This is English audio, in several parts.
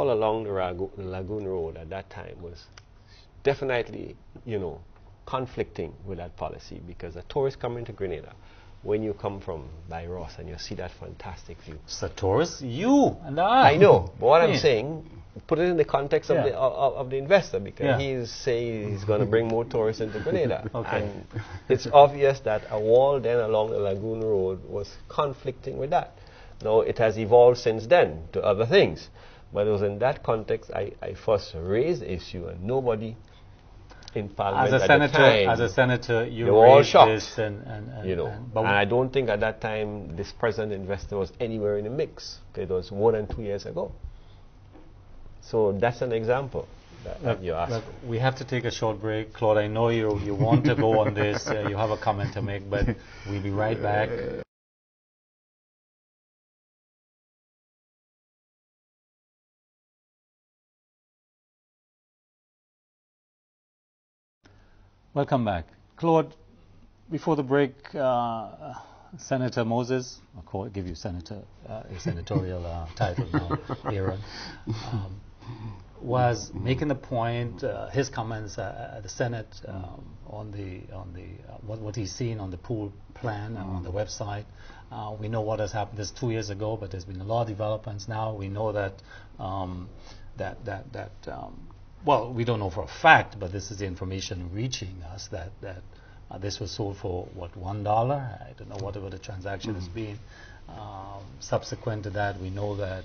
all along the Lagoon Road at that time was definitely, conflicting with that policy, because a tourist coming to Grenada, when you come from by Ross and you see that fantastic view. So tourists, you and I. I know, but what I'm saying, put it in the context of the investor, because he's saying he's going to bring more tourists into Grenada. Okay. And it's obvious that a wall then along the Lagoon Road was conflicting with that. Now, it has evolved since then to other things. But it was in that context I first raised the issue, and nobody in Parliament as a senator, you were all raised shocked, this, and I don't think at that time this present investor was anywhere in the mix. It was more than 2 years ago. So that's an example that you asked. We have to take a short break. Claude, I know you want to go on this. You have a comment to make, but we'll be right back. Welcome back. Claude, before the break, Senator Moses, I'll give you Senator, a senatorial title now, Aaron, was making the point, his comments at the Senate on what he's seen on the pool plan on the website. We know what has happened. This 2 years ago, but there's been a lot of developments now. We know that well, we don't know for a fact, but this is the information reaching us that this was sold for, what, $1? I don't know whatever the transaction has been. Subsequent to that, we know that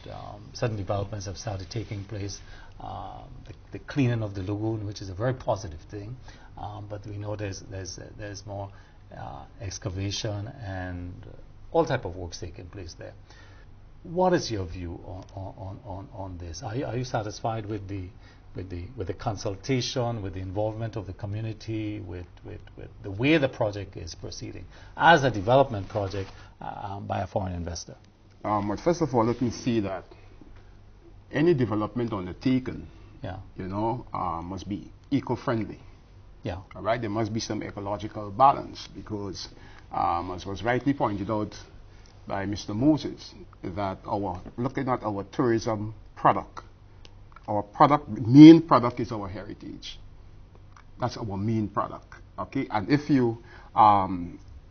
certain developments have started taking place. The cleaning of the lagoon, which is a very positive thing, but we know there's more excavation and all type of works taking place there. What is your view on this? Are you satisfied with the consultation, with the involvement of the community, with the way the project is proceeding as a development project by a foreign investor? But first of all, let me see that any development undertaken, must be eco-friendly. Yeah. All right. There must be some ecological balance, because, as was rightly pointed out by Mr. Moses, that looking at our tourism product. Our main product is our heritage. That's our main product, okay? And if you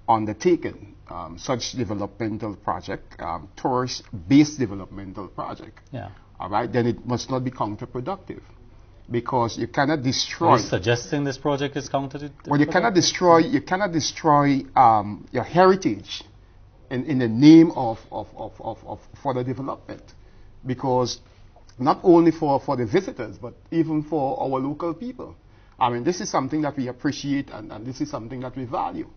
undertaken such developmental project, tourist-based developmental project, all right, then it must not be counterproductive, because you cannot destroy. Are you suggesting this project is counterproductive? Well, you cannot destroy your heritage in the name of further development, because not only for the visitors, but even for our local people. I mean, this is something that we appreciate, and this is something that we value.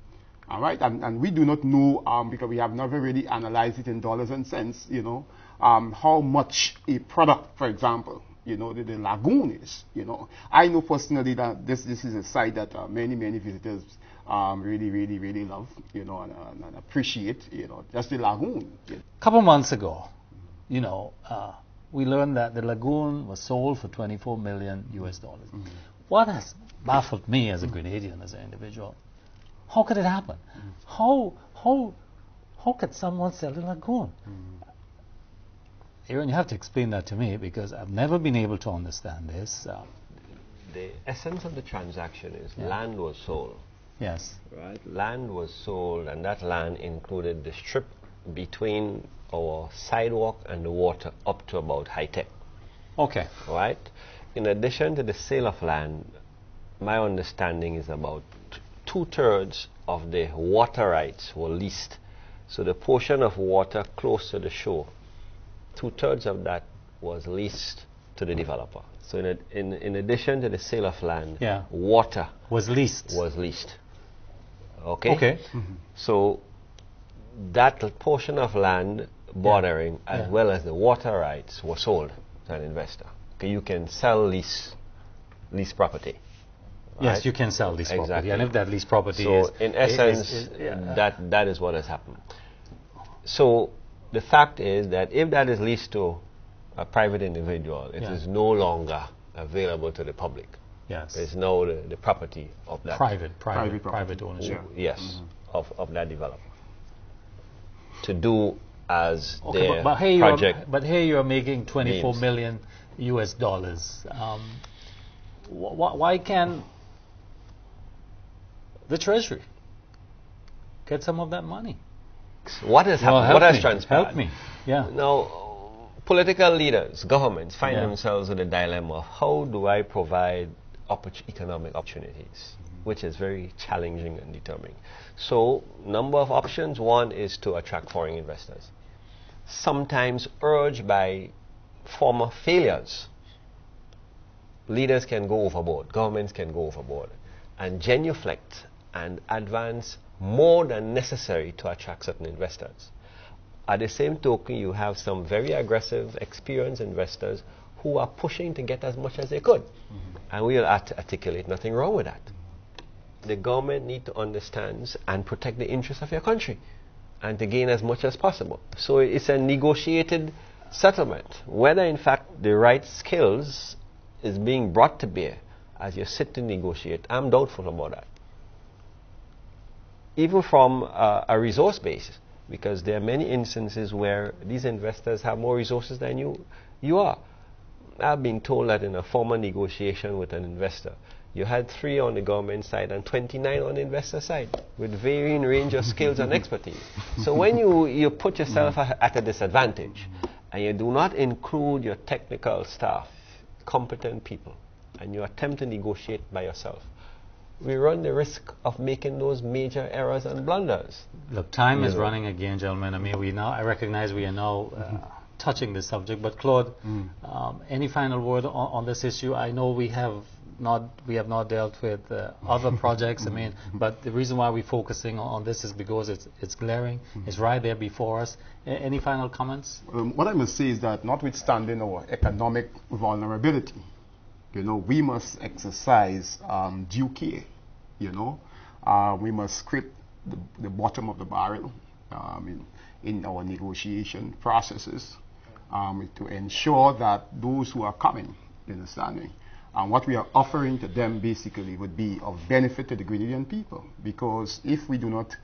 All right, and we do not know, because we have never really analyzed it in dollars and cents, how much a product, for example, the lagoon is. I know personally that this is a site that many visitors really love, and appreciate, just the lagoon. A couple months ago, we learned that the lagoon was sold for $24 million US. What has baffled me as a Grenadian, as an individual, how could it happen? How could someone sell a lagoon? Aaron, you have to explain that to me, because I've never been able to understand this. The essence of the transaction is land was sold. Yes. Right? Land was sold, and that land included the strip between our sidewalk and the water up to about high tech. Okay. Right? In addition to the sale of land, my understanding is about 2/3 of the water rights were leased. So the portion of water close to the shore, 2/3 of that was leased to the developer. So in addition to the sale of land, water was leased. Okay? Okay. So that portion of land bordering as well as the water rights were sold to an investor. Okay, you can sell lease property. Right? Yes, you can sell lease property, exactly. and if that lease property is... So in essence, that is what has happened. So the fact is that if that is leased to a private individual, it is no longer available to the public. Yes. It's now the property of that... Private ownership. Yes, of that developer. To do as okay, their but project... But here you're making $24 million US dollars. Why can the Treasury get some of that money? What has happened? What has transpired? Help me. Yeah. Now, political leaders, governments find Yeah. themselves with a dilemma of how do I provide economic opportunities, which is very challenging and determining. So, number of options. One is to attract foreign investors, sometimes urged by former failures. Leaders can go overboard, governments can go overboard, and genuflect and advance more than necessary to attract certain investors. At the same token, you have some very aggressive, experienced investors who are pushing to get as much as they could. And we will articulate nothing wrong with that. The government need to understand and protect the interests of your country and to gain as much as possible. So it's a negotiated settlement. Whether in fact the right skills is being brought to bear as you sit to negotiate, I'm doubtful about that. Even from a resource base, because there are many instances where these investors have more resources than you are. I've been told that in a former negotiation with an investor, you had 3 on the government side and 29 on the investor side, with varying range of skills and expertise. So when you put yourself at a disadvantage, and you do not include your technical staff, competent people, and you attempt to negotiate by yourself, we run the risk of making those major errors and blunders. Look, time is running again, gentlemen. I mean, I recognize we are now touching this subject, but Claude, any final word on this issue? I know we have not dealt with other projects. I mean, but the reason why we're focusing on this is because it's glaring. It's right there before us. Any final comments? What I must say is that notwithstanding our economic vulnerability, we must exercise due care. We must scrape the bottom of the barrel in our negotiation processes to ensure that those who are coming, understanding, and what we are offering to them basically would be of benefit to the Grenadian people. Because if we do not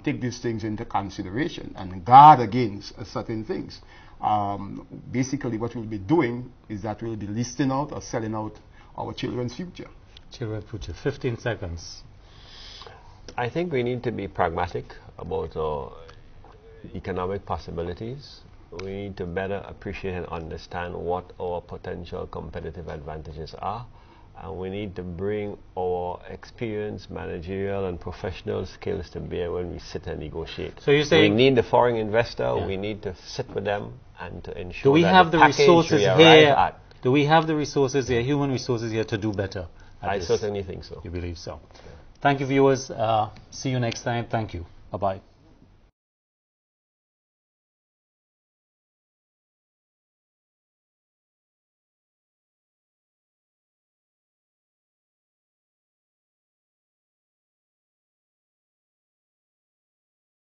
take these things into consideration and guard against certain things, basically what we'll be doing is that we'll be listing out or selling out our children's future. Children's future. 15 seconds. I think we need to be pragmatic about our economic possibilities. We need to better appreciate and understand what our potential competitive advantages are. And we need to bring our experience, managerial and professional skills to bear when we sit and negotiate. So you're saying we need the foreign investor, we need to sit with them and to ensure do we that have the resources here? Do we have the resources here, human resources here, to do better? I certainly think so. You believe so. Thank you, viewers. See you next time. Thank you. Bye-bye.